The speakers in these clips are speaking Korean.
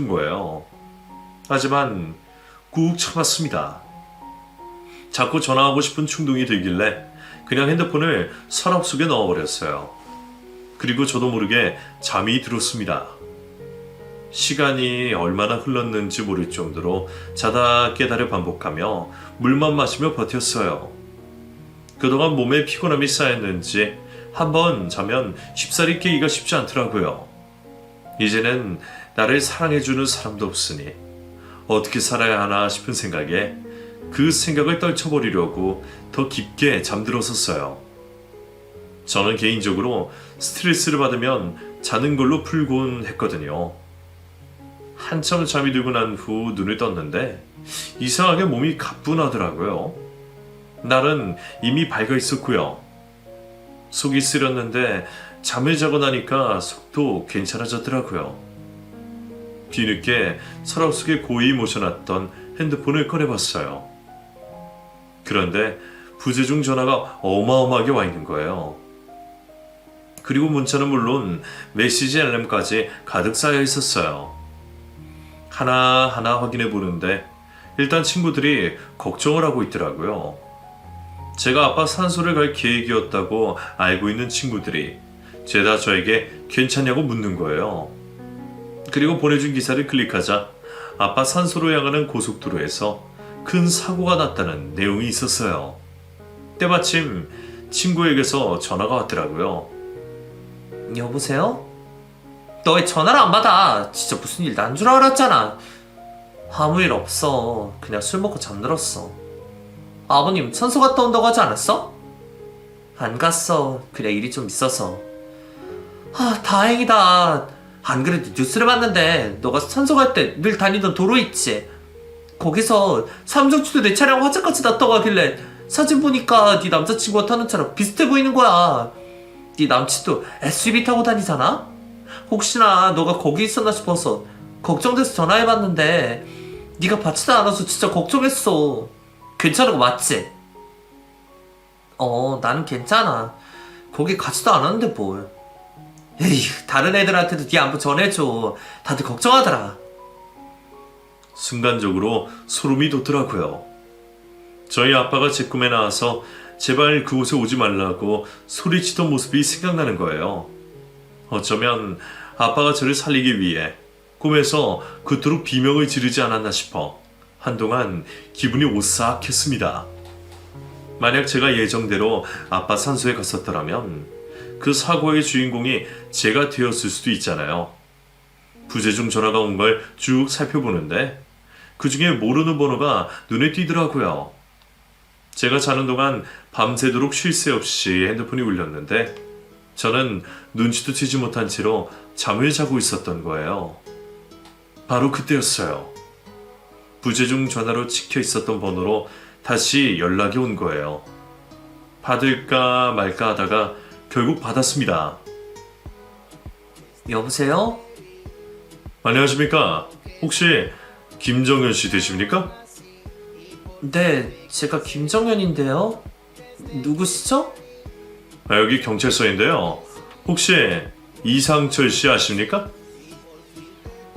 싶은 거예요. 하지만 꾹 참았습니다. 자꾸 전화하고 싶은 충동이 들길래 그냥 핸드폰을 서랍 속에 넣어버렸어요. 그리고 저도 모르게 잠이 들었습니다. 시간이 얼마나 흘렀는지 모를 정도로 자다 깨달을 반복하며 물만 마시며 버텼어요. 그동안 몸에 피곤함이 쌓였는지 한번 자면 쉽사리 깨기가 쉽지 않더라고요. 이제는 나를 사랑해주는 사람도 없으니 어떻게 살아야 하나 싶은 생각에 그 생각을 떨쳐버리려고 더 깊게 잠들었었어요. 저는 개인적으로 스트레스를 받으면 자는 걸로 풀곤 했거든요. 한참 잠이 들고 난 후 눈을 떴는데 이상하게 몸이 가뿐하더라고요. 날은 이미 밝아 있었고요. 속이 쓰렸는데 잠을 자고 나니까 속도 괜찮아졌더라고요. 뒤늦게 서랍 속에 고이 모셔놨던 핸드폰을 꺼내봤어요. 그런데 부재중 전화가 어마어마하게 와 있는 거예요. 그리고 문자는 물론 메시지 알람까지 가득 쌓여 있었어요. 하나하나 확인해 보는데 일단 친구들이 걱정을 하고 있더라고요. 제가 아빠 산소를 갈 계획이었다고 알고 있는 친구들이 죄다 저에게 괜찮냐고 묻는 거예요. 그리고 보내준 기사를 클릭하자 아빠 산소로 향하는 고속도로에서 큰 사고가 났다는 내용이 있었어요. 때마침 친구에게서 전화가 왔더라고요. 여보세요? 너 왜 전화를 안 받아? 진짜 무슨 일 난 줄 알았잖아. 아무 일 없어. 그냥 술 먹고 잠들었어. 아버님 산소 갔다 온다고 하지 않았어? 안 갔어. 그냥 일이 좀 있어서. 다행이다. 안 그래도 뉴스를 봤는데 너가 산소 갈 때 늘 다니던 도로 있지? 거기서 삼성주도 내 차량 화재까지 났다고 하길래 사진 보니까 네 남자친구가 타는 차랑 비슷해 보이는 거야. 네 남친도 SUV 타고 다니잖아? 혹시나 너가 거기 있었나 싶어서 걱정돼서 전화해봤는데 네가 받지도 않아서 진짜 걱정했어. 괜찮은 거 맞지? 나는 괜찮아. 거기 가지도 않았는데 뭘. 에이, 다른 애들한테도 네 안부 전해줘. 다들 걱정하더라. 순간적으로 소름이 돋더라고요. 저희 아빠가 제 꿈에 나와서 제발 그곳에 오지 말라고 소리치던 모습이 생각나는 거예요. 어쩌면 아빠가 저를 살리기 위해 꿈에서 그토록 비명을 지르지 않았나 싶어 한동안 기분이 오싹했습니다. 만약 제가 예정대로 아빠 산소에 갔었더라면 그 사고의 주인공이 제가 되었을 수도 있잖아요. 부재중 전화가 온 걸 쭉 살펴보는데 그 중에 모르는 번호가 눈에 띄더라고요. 제가 자는 동안 밤새도록 쉴 새 없이 핸드폰이 울렸는데 저는 눈치도 채지 못한 채로 잠을 자고 있었던 거예요. 바로 그때였어요. 부재중 전화로 찍혀 있었던 번호로 다시 연락이 온 거예요. 받을까 말까 하다가 결국 받았습니다. 여보세요? 안녕하십니까? 혹시 김정현 씨 되십니까? 네, 제가 김정현인데요. 누구시죠? 여기 경찰서인데요. 혹시 이상철 씨 아십니까?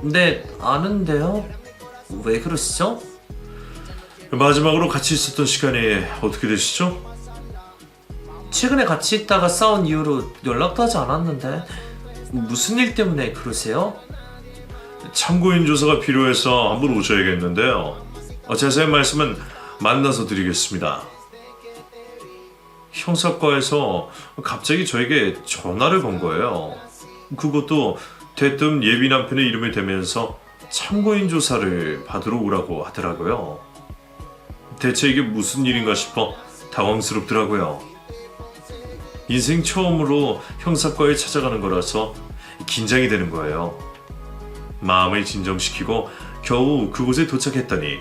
네, 아는데요. 왜 그러시죠? 마지막으로 같이 있었던 시간이 어떻게 되시죠? 최근에 같이 있다가 싸운 이후로 연락도 하지 않았는데 무슨 일 때문에 그러세요? 참고인 조사가 필요해서 한번 오셔야겠는데요. 자세한 말씀은 만나서 드리겠습니다. 형사과에서 갑자기 저에게 전화를 건 거예요. 그것도 대뜸 예비 남편의 이름을 대면서 참고인 조사를 받으러 오라고 하더라고요. 대체 이게 무슨 일인가 싶어 당황스럽더라고요. 인생 처음으로 형사과에 찾아가는 거라서 긴장이 되는 거예요. 마음을 진정시키고 겨우 그곳에 도착했더니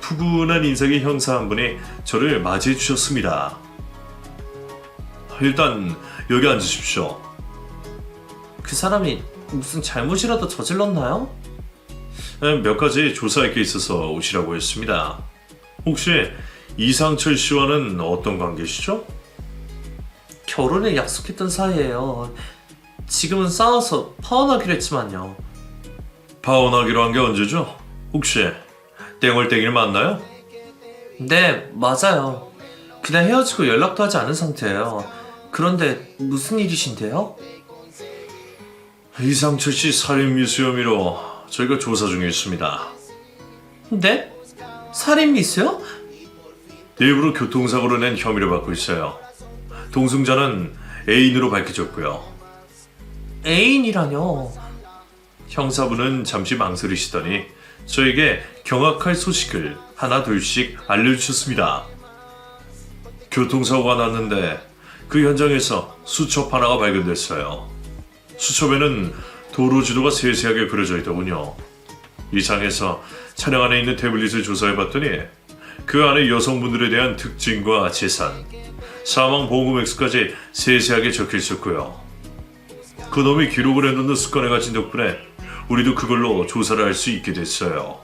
푸근한 인상의 형사 한 분이 저를 맞이해 주셨습니다. 일단 여기 앉으십시오. 그 사람이 무슨 잘못이라도 저질렀나요? 몇 가지 조사할 게 있어서 오시라고 했습니다. 혹시 이상철 씨와는 어떤 관계시죠? 결혼을 약속했던 사이예요. 지금은 싸워서 파혼하기로 했지만요. 파혼하기로 한 게 언제죠? 혹시 땡월땡이를 만나요? 네, 맞아요. 그냥 헤어지고 연락도 하지 않은 상태예요. 그런데 무슨 일이신데요? 이상철 씨 살인 미수 혐의로 저희가 조사 중에 있습니다. 네? 살인 미수요? 일부러 교통사고로 낸 혐의를 받고 있어요. 동승자는 애인으로 밝혀졌고요. 애인이라뇨. 형사부는 잠시 망설이시더니 저에게 경악할 소식을 하나 둘씩 알려주셨습니다. 교통사고가 났는데 그 현장에서 수첩 하나가 발견됐어요. 수첩에는 도로 지도가 세세하게 그려져 있더군요. 이 장에서 차량 안에 있는 태블릿을 조사해봤더니 그 안에 여성분들에 대한 특징과 재산, 사망 보험금 액수까지 세세하게 적혀 있었고요. 그놈이 기록을 해놓는 습관을 가진 덕분에 우리도 그걸로 조사를 할 수 있게 됐어요.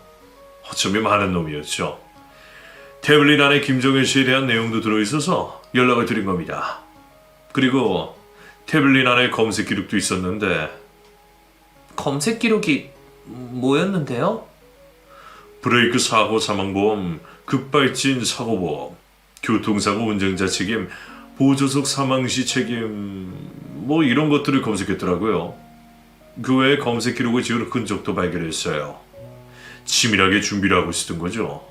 어쩌면 많은 놈이었죠. 태블릿 안에 김정현 씨에 대한 내용도 들어있어서 연락을 드린 겁니다. 그리고 태블릿 안에 검색 기록도 있었는데 검색 기록이 뭐였는데요? 브레이크 사고 사망보험, 급발진 사고보험, 교통사고 운전자 책임, 보조석 사망시 책임 뭐 이런 것들을 검색했더라고요. 그 외에 검색 기록을 지운 흔적도 발견했어요. 치밀하게 준비를 하고 있었던 거죠.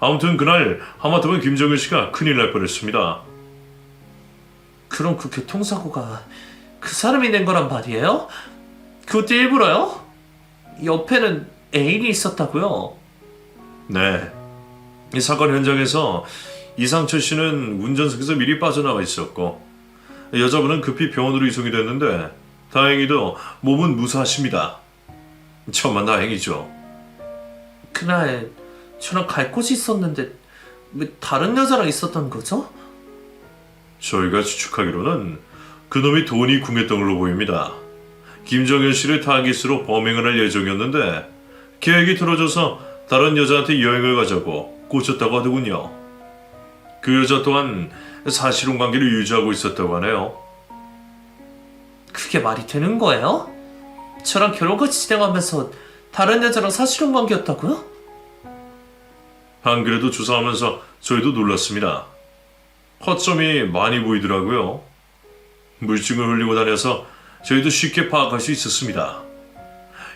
아무튼 그날 하마터면 김정현 씨가 큰일 날 뻔했습니다. 그럼 그 교통사고가 그 사람이 낸 거란 말이에요? 그것도 일부러요? 옆에는 애인이 있었다고요? 네. 이 사건 현장에서 이상철 씨는 운전석에서 미리 빠져나와 있었고 여자분은 급히 병원으로 이송이 됐는데 다행히도 몸은 무사하십니다. 천만 다행이죠. 그날 저랑 갈 곳이 있었는데 왜 다른 여자랑 있었던 거죠? 저희가 추측하기로는 그놈이 돈이 궁했던 걸로 보입니다. 김정현 씨를 타깃으로 범행을 할 예정이었는데 계획이 틀어져서 다른 여자한테 여행을 가자고 꼬셨다고 하더군요. 그 여자 또한 사실혼 관계를 유지하고 있었다고 하네요. 그게 말이 되는 거예요? 저랑 결혼까지 진행하면서 다른 여자랑 사실혼 관계였다고요? 안 그래도 조사하면서 저희도 놀랐습니다. 허점이 많이 보이더라고요. 물증을 흘리고 다녀서 저희도 쉽게 파악할 수 있었습니다.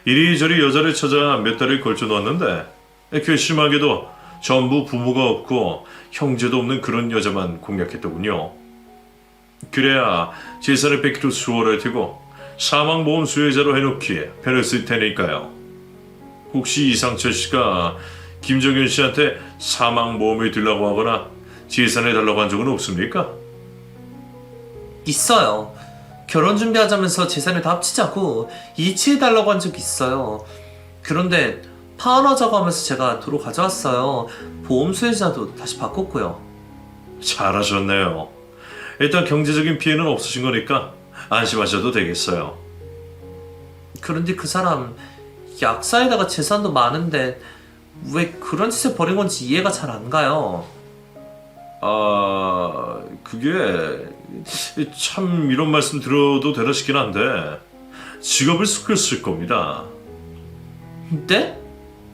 이리저리 여자를 찾아 몇 달을 걸쳐 놓았는데 괘씸하게도 전부 부모가 없고 형제도 없는 그런 여자만 공략했더군요. 그래야 재산을 뺏기도 수월할 테고 사망보험 수혜자로 해놓기에 편을 쓸 테니까요. 혹시 이상철 씨가 김정현 씨한테 사망보험을 들라고 하거나 재산을 달라고 한 적은 없습니까? 있어요. 결혼 준비하자면서 재산을 다 합치자고 이치해달라고 한 적이 있어요. 그런데 파혼하자고 하면서 제가 도로 가져왔어요. 보험 수혜자도 다시 바꿨고요. 잘하셨네요. 일단 경제적인 피해는 없으신 거니까 안심하셔도 되겠어요. 그런데 그 사람 약사에다가 재산도 많은데 왜 그런 짓을 벌인 건지 이해가 잘 안 가요. 그게 참 이런 말씀 들어도 되나 싶긴 한데 직업을 숨겼을 겁니다. 네?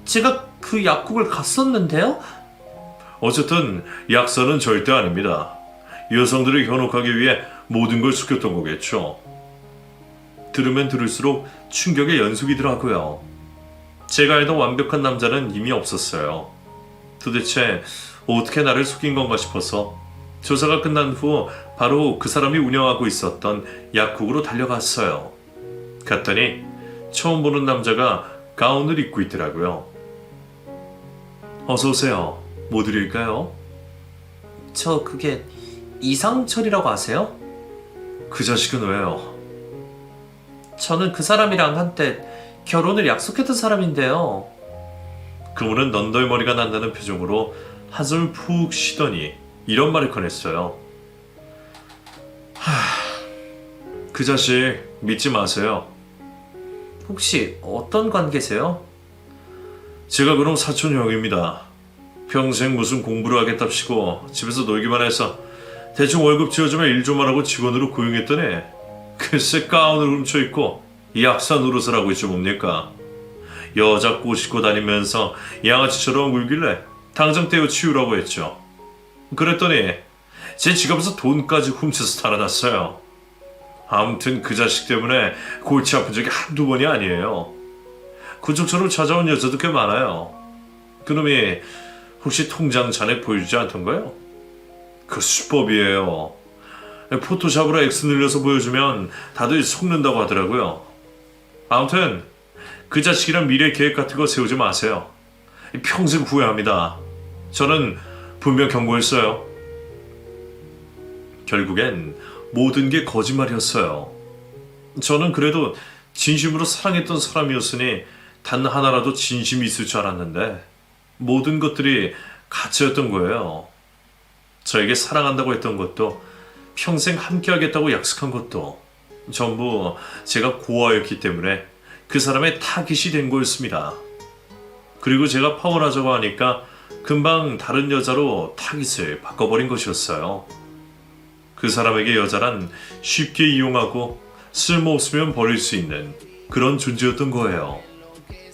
제가 그 약국을 갔었는데요? 어쨌든 약사는 절대 아닙니다. 여성들을 현혹하기 위해 모든 걸 숨겼던 거겠죠. 들으면 들을수록 충격의 연속이더라고요. 제가 알던 완벽한 남자는 이미 없었어요. 도대체 어떻게 나를 속인 건가 싶어서 조사가 끝난 후 바로 그 사람이 운영하고 있었던 약국으로 달려갔어요. 갔더니 처음 보는 남자가 가운을 입고 있더라고요. 어서 오세요. 뭐 드릴까요? 저 그게 이상철이라고 아세요? 그 자식은 왜요? 저는 그 사람이랑 한때 결혼을 약속했던 사람인데요. 그분은 넌덜머리가 난다는 표정으로 한숨을 푹 쉬더니 이런 말을 꺼냈어요. 그 자식 믿지 마세요. 혹시 어떤 관계세요? 제가 그럼 사촌 형입니다. 평생 무슨 공부를 하겠답시고 집에서 놀기만 해서 대충 월급 지어주면 일 좀 하라고 직원으로 고용했더니 글쎄 가운을 훔쳐입고 약사 노릇을 하고 있지 뭡니까. 여자 꼬시고 다니면서 양아치처럼 울길래 당장 떼어 치우라고 했죠. 그랬더니 제 지갑에서 돈까지 훔쳐서 달아났어요. 아무튼 그 자식 때문에 골치 아픈 적이 한두 번이 아니에요. 그쪽처럼 찾아온 여자도 꽤 많아요. 그놈이 혹시 통장 잔액 보여주지 않던가요? 그 수법이에요. 포토샵으로 X 늘려서 보여주면 다들 속는다고 하더라고요. 아무튼 그 자식이랑 미래 계획 같은 거 세우지 마세요. 평생 후회합니다. 저는 분명 경고했어요. 결국엔 모든 게 거짓말이었어요. 저는 그래도 진심으로 사랑했던 사람이었으니 단 하나라도 진심이 있을 줄 알았는데 모든 것들이 가짜였던 거예요. 저에게 사랑한다고 했던 것도 평생 함께하겠다고 약속한 것도 전부 제가 고아였기 때문에 그 사람의 타깃이 된 거였습니다. 그리고 제가 파혼하자고 하니까 금방 다른 여자로 타깃을 바꿔버린 것이었어요. 그 사람에게 여자란 쉽게 이용하고 쓸모없으면 버릴 수 있는 그런 존재였던 거예요.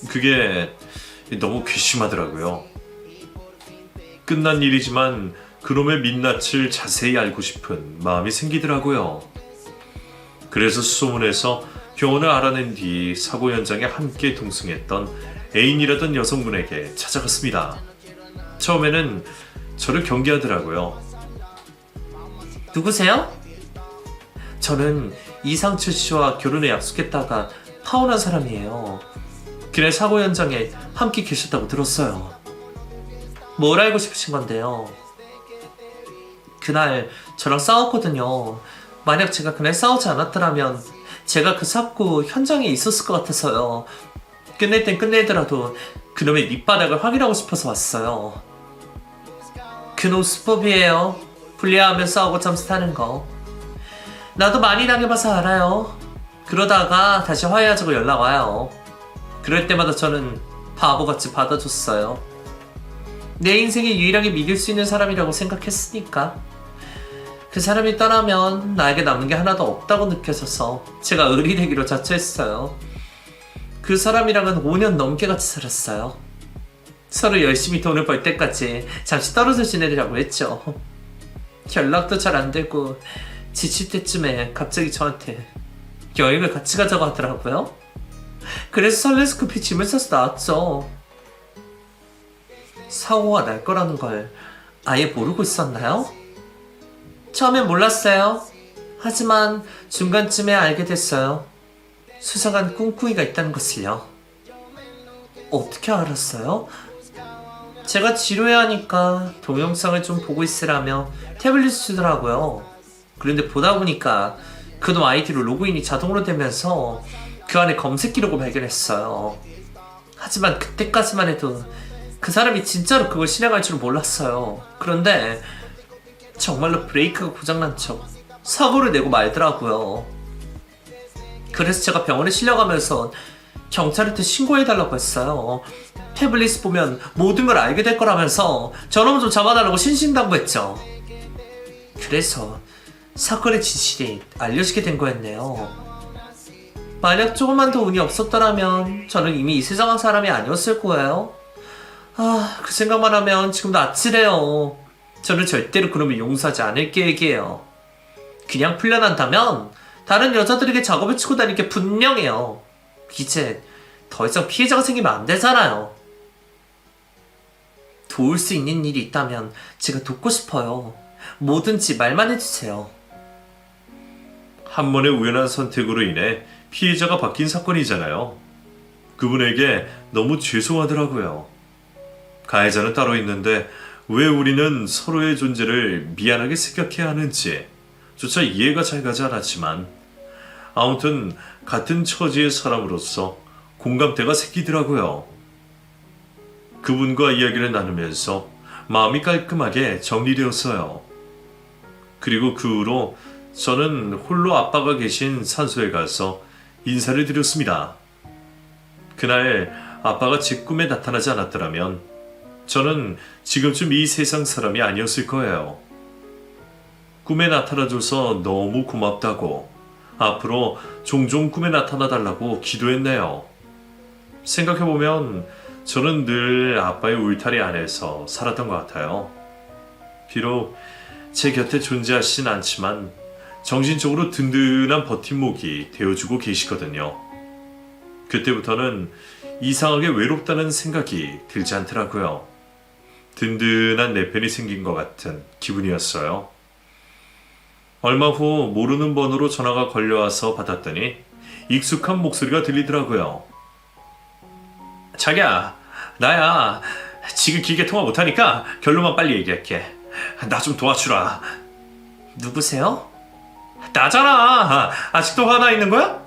그게 너무 괘씸하더라고요. 끝난 일이지만 그놈의 민낯을 자세히 알고 싶은 마음이 생기더라고요. 그래서 수소문해서 병원을 알아낸 뒤 사고 현장에 함께 동승했던 애인이라던 여성분에게 찾아갔습니다. 처음에는 저를 경계하더라고요. 누구세요? 저는 이상철 씨와 결혼을 약속했다가 파혼한 사람이에요. 그날 사고 현장에 함께 계셨다고 들었어요. 뭘 알고 싶으신 건데요? 그날 저랑 싸웠거든요. 만약 제가 그날 싸우지 않았더라면 제가 그 사고 현장에 있었을 것 같아서요. 끝낼 땐 끝내더라도 그놈의 밑바닥을 확인하고 싶어서 왔어요. 그놈 수법이에요. 불리하면 싸우고 잠수 타는 거. 나도 많이 당해봐서 알아요. 그러다가 다시 화해하자고 연락 와요. 그럴 때마다 저는 바보같이 받아줬어요. 내 인생에 유일하게 믿을 수 있는 사람이라고 생각했으니까. 그 사람이 떠나면 나에게 남는 게 하나도 없다고 느껴져서 제가 의리내기로 자처했어요. 그 사람이랑은 5년 넘게 같이 살았어요. 서로 열심히 돈을 벌 때까지 잠시 떨어져 지내려고 했죠. 연락도 잘 안 되고 지칠 때쯤에 갑자기 저한테 여행을 같이 가자고 하더라고요. 그래서 설레서 급히 짐을 싸서 나왔죠. 사고가 날 거라는 걸 아예 모르고 있었나요? 처음엔 몰랐어요. 하지만 중간쯤에 알게 됐어요. 수상한 꿍꿍이가 있다는 것을요. 어떻게 알았어요? 제가 지루해 하니까 동영상을 좀 보고 있으라며 태블릿 주더라고요. 그런데 보다 보니까 그놈 아이디로 로그인이 자동으로 되면서 그 안에 검색 기록을 발견했어요. 하지만 그때까지만 해도 그 사람이 진짜로 그걸 실행할 줄은 몰랐어요. 그런데 정말로 브레이크가 고장난 척 사고를 내고 말더라고요. 그래서 제가 병원에 실려가면서 경찰한테 신고해달라고 했어요. 태블릿 보면 모든 걸 알게 될 거라면서 저놈 좀 잡아달라고 신신당부했죠. 그래서 사건의 진실이 알려지게 된 거였네요. 만약 조금만 더 운이 없었더라면 저는 이미 이 세상의 사람이 아니었을 거예요. 그 생각만 하면 지금도 아찔해요. 저는 절대로 그놈을 용서하지 않을 계획이에요. 그냥 풀려난다면 다른 여자들에게 작업을 치고 다닐 게 분명해요. 이제 더 이상 피해자가 생기면 안 되잖아요. 도울 수 있는 일이 있다면 제가 돕고 싶어요. 뭐든지 말만 해주세요. 한 번의 우연한 선택으로 인해 피해자가 바뀐 사건이잖아요. 그분에게 너무 죄송하더라고요. 가해자는 따로 있는데 왜 우리는 서로의 존재를 미안하게 생각해야 하는지 조차 이해가 잘 가지 않았지만 아무튼 같은 처지의 사람으로서 공감대가 생기더라고요. 그분과 이야기를 나누면서 마음이 깔끔하게 정리되었어요. 그리고 그 후로 저는 홀로 아빠가 계신 산소에 가서 인사를 드렸습니다. 그날 아빠가 제 꿈에 나타나지 않았더라면 저는 지금쯤 이 세상 사람이 아니었을 거예요. 꿈에 나타나줘서 너무 고맙다고 앞으로 종종 꿈에 나타나달라고 기도했네요. 생각해보면 저는 늘 아빠의 울타리 안에서 살았던 것 같아요. 비록 제 곁에 존재하진 않지만 정신적으로 든든한 버팀목이 되어주고 계시거든요. 그때부터는 이상하게 외롭다는 생각이 들지 않더라고요. 든든한 내 편이 생긴 것 같은 기분이었어요. 얼마 후 모르는 번호로 전화가 걸려와서 받았더니 익숙한 목소리가 들리더라고요. 자기야, 나야. 지금 길게 통화 못하니까 결론만 빨리 얘기할게. 나 좀 도와주라. 누구세요? 나잖아. 아직도 화나 있는 거야?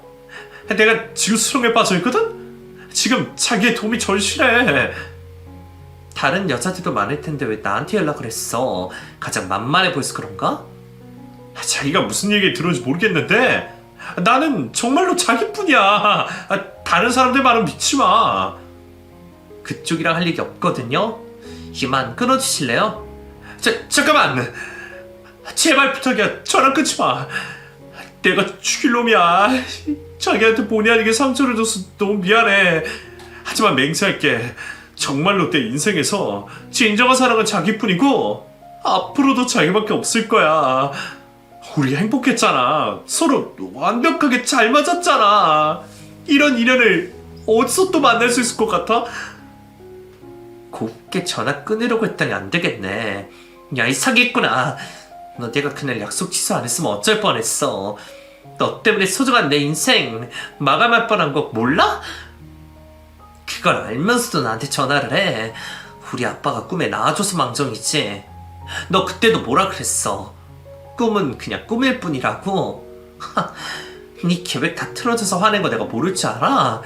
내가 지금 수렁에 빠져있거든? 지금 자기의 도움이 절실해. 다른 여자들도 많을 텐데 왜 나한테 연락을 했어? 가장 만만해 보여서 그런가? 자기가 무슨 얘기 들었는지 모르겠는데 나는 정말로 자기뿐이야. 다른 사람들 말은 믿지 마. 그쪽이랑 할 얘기 없거든요? 이만 끊어주실래요? 잠깐만. 제발 부탁이야. 전화 끊지 마. 내가 죽일 놈이야. 자기한테 본의 아니게 상처를 줘서 너무 미안해. 하지만 맹세할게. 정말로 내 인생에서 진정한 사랑은 자기뿐이고 앞으로도 자기밖에 없을 거야. 우리 행복했잖아. 서로 완벽하게 잘 맞았잖아. 이런 인연을 어디서 또 만날 수 있을 것 같아? 곱게 전화 끊으려고 했더니 안 되겠네. 야, 이 사기꾼아. 너 내가 그날 약속 취소 안 했으면 어쩔 뻔했어. 너 때문에 소중한 내 인생 마감할 뻔한 거 몰라? 그걸 알면서도 나한테 전화를 해. 우리 아빠가 꿈에 나와줘서 망정이지. 너 그때도 뭐라 그랬어? 꿈은 그냥 꿈일 뿐이라고. 네 계획 다 틀어져서 화낸 거 내가 모를 줄 알아?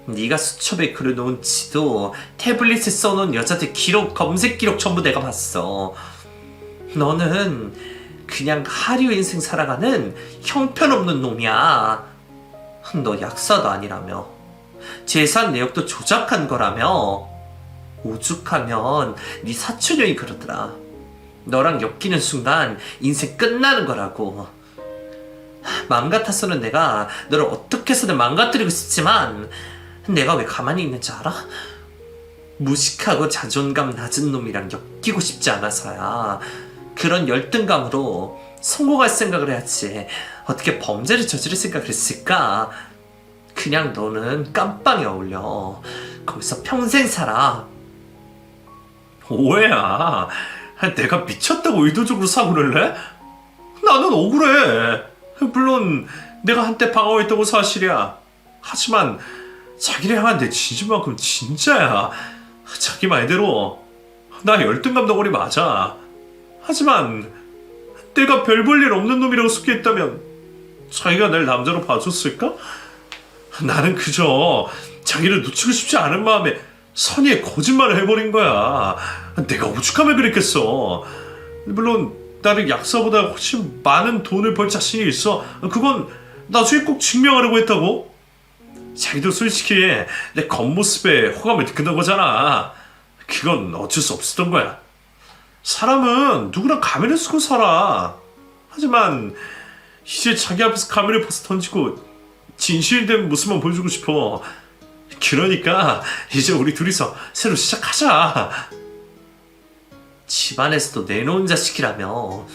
네가 수첩에 그려놓은 지도, 태블릿에 써놓은 여자들 기록, 검색 기록 전부 내가 봤어. 너는 그냥 하류 인생 살아가는 형편없는 놈이야. 너 약사도 아니라며. 재산 내역도 조작한 거라며. 오죽하면 네 사촌형이 그러더라. 너랑 엮이는 순간 인생 끝나는 거라고. 맘 같아서는 내가 너를 어떻게 해서든 망가뜨리고 싶지만 내가 왜 가만히 있는지 알아? 무식하고 자존감 낮은 놈이랑 엮이고 싶지 않아서야. 그런 열등감으로 성공할 생각을 해야지 어떻게 범죄를 저지를 생각을 했을까? 그냥 너는 깜빵에 어울려. 거기서 평생 살아. 오해야. 내가 미쳤다고 의도적으로 사고를 내? 나는 억울해. 물론 내가 한때 방어했다고 사실이야. 하지만 자기를 향한 내 진심만큼 진짜야. 자기 말대로 나 열등감 덩어리 맞아. 하지만 내가 별 볼 일 없는 놈이라고 속였다면 자기가 날 남자로 봐줬을까? 나는 그저 자기를 놓치고 싶지 않은 마음에 선의의 거짓말을 해버린 거야. 내가 오죽하면 그랬겠어. 물론 나는 약사보다 훨씬 많은 돈을 벌 자신이 있어. 그건 나중에 꼭 증명하려고 했다고. 자기도 솔직히 내 겉모습에 호감을 느낀다는 거잖아. 그건 어쩔 수 없었던 거야. 사람은 누구나 가면을 쓰고 살아. 하지만 이제 자기 앞에서 가면을 벗어 던지고 진실된 모습만 보여주고 싶어. 그러니까 이제 우리 둘이서 새로 시작하자. 집안에서도 내놓은 자식이라며.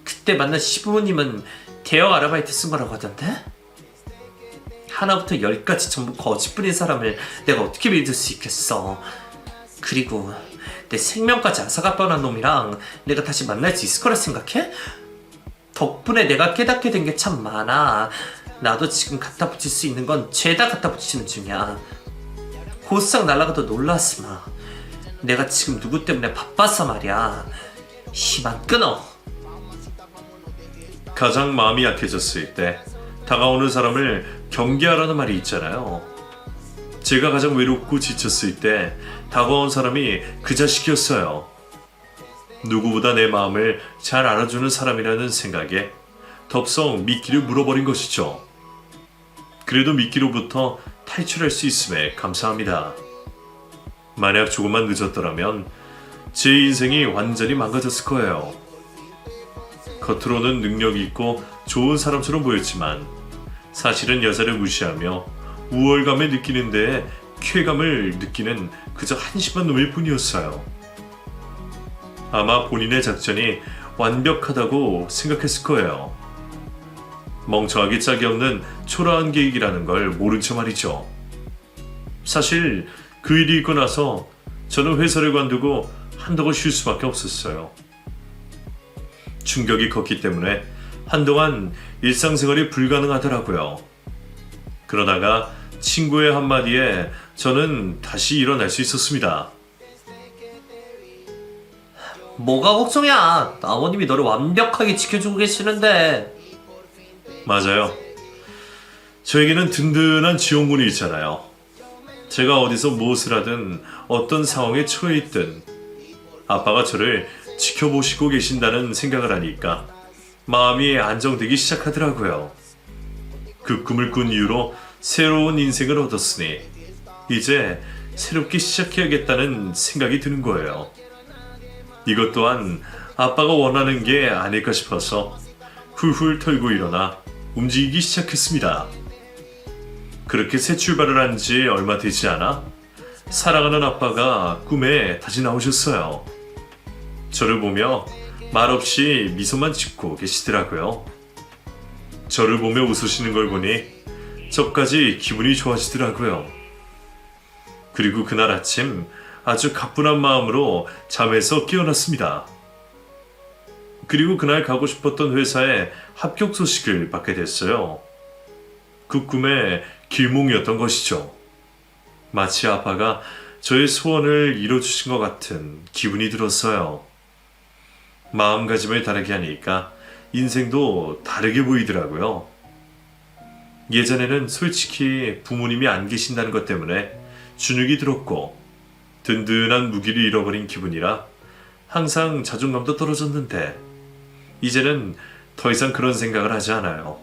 그때 만난 시부모님은 대형 아르바이트 쓴 거라고 하던데? 하나부터 열까지 전부 거짓뿐인 사람을 내가 어떻게 믿을 수 있겠어. 그리고 내 생명까지 앗아갈 뻔한 놈이랑 내가 다시 만날 수 있을 거라 생각해? 덕분에 내가 깨닫게 된 게 참 많아. 나도 지금 갖다 붙일 수 있는 건 죄다 갖다 붙이는 중이야. 곧상 날아가도 놀라지 마. 내가 지금 누구 때문에 바빠서 말이야. 이만 끊어. 가장 마음이 약해졌을 때 다가오는 사람을 경계하라는 말이 있잖아요. 제가 가장 외롭고 지쳤을 때 다가온 사람이 그 자식이었어요. 누구보다 내 마음을 잘 알아주는 사람이라는 생각에 덥석 미끼를 물어버린 것이죠. 그래도 미끼로부터 탈출할 수 있음에 감사합니다. 만약 조금만 늦었더라면 제 인생이 완전히 망가졌을 거예요. 겉으로는 능력이 있고 좋은 사람처럼 보였지만 사실은 여자를 무시하며 우월감을 느끼는 데에 쾌감을 느끼는 그저 한심한 놈일 뿐이었어요. 아마 본인의 작전이 완벽하다고 생각했을 거예요. 멍청하게 짝이 없는 초라한 계획이라는 걸 모른 척 말이죠. 사실 그 일이 있고 나서 저는 회사를 관두고 한동안 쉴 수밖에 없었어요. 충격이 컸기 때문에 한동안 일상생활이 불가능하더라고요. 그러다가 친구의 한마디에 저는 다시 일어날 수 있었습니다. 뭐가 걱정이야. 아버님이 너를 완벽하게 지켜주고 계시는데. 맞아요. 저에게는 든든한 지원군이 있잖아요. 제가 어디서 무엇을 하든 어떤 상황에 처해 있든 아빠가 저를 지켜보시고 계신다는 생각을 하니까 마음이 안정되기 시작하더라고요. 그 꿈을 꾼 이후로 새로운 인생을 얻었으니 이제 새롭게 시작해야겠다는 생각이 드는 거예요. 이것 또한 아빠가 원하는 게 아닐까 싶어서 훌훌 털고 일어나 움직이기 시작했습니다. 그렇게 새 출발을 한 지 얼마 되지 않아 사랑하는 아빠가 꿈에 다시 나오셨어요. 저를 보며 말없이 미소만 짓고 계시더라고요. 저를 보며 웃으시는 걸 보니 저까지 기분이 좋아지더라고요. 그리고 그날 아침 아주 가뿐한 마음으로 잠에서 깨어났습니다. 그리고 그날 가고 싶었던 회사에 합격 소식을 받게 됐어요. 그 꿈의 길몽이었던 것이죠. 마치 아빠가 저의 소원을 이뤄주신 것 같은 기분이 들었어요. 마음가짐을 다르게 하니까 인생도 다르게 보이더라고요. 예전에는 솔직히 부모님이 안 계신다는 것 때문에 주눅이 들었고 든든한 무기를 잃어버린 기분이라 항상 자존감도 떨어졌는데 이제는 더 이상 그런 생각을 하지 않아요.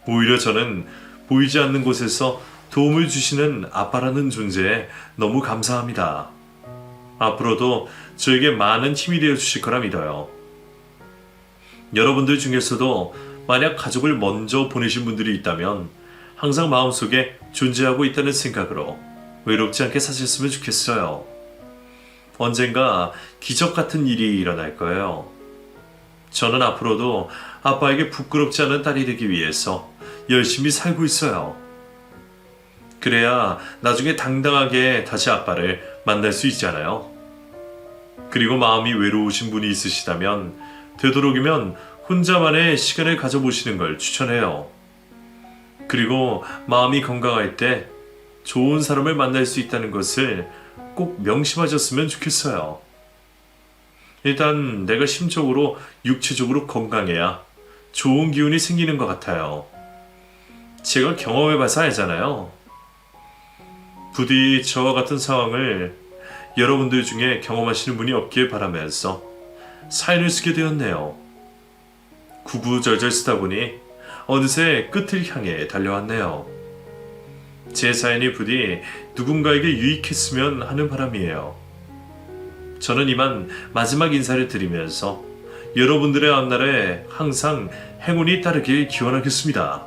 오히려 저는 보이지 않는 곳에서 도움을 주시는 아빠라는 존재에 너무 감사합니다. 앞으로도 저에게 많은 힘이 되어 주실 거라 믿어요. 여러분들 중에서도 만약 가족을 먼저 보내신 분들이 있다면 항상 마음속에 존재하고 있다는 생각으로 외롭지 않게 사셨으면 좋겠어요. 언젠가 기적 같은 일이 일어날 거예요. 저는 앞으로도 아빠에게 부끄럽지 않은 딸이 되기 위해서 열심히 살고 있어요. 그래야 나중에 당당하게 다시 아빠를 만날 수 있잖아요. 그리고 마음이 외로우신 분이 있으시다면 되도록이면 혼자만의 시간을 가져보시는 걸 추천해요. 그리고 마음이 건강할 때 좋은 사람을 만날 수 있다는 것을 꼭 명심하셨으면 좋겠어요. 일단 내가 심적으로 육체적으로 건강해야 좋은 기운이 생기는 것 같아요. 제가 경험해봐서 알잖아요. 부디 저와 같은 상황을 여러분들 중에 경험하시는 분이 없길 바라면서 사연을 쓰게 되었네요. 구구절절 쓰다 보니 어느새 끝을 향해 달려왔네요. 제 사연이 부디 누군가에게 유익했으면 하는 바람이에요. 저는 이만 마지막 인사를 드리면서 여러분들의 앞날에 항상 행운이 따르길 기원하겠습니다.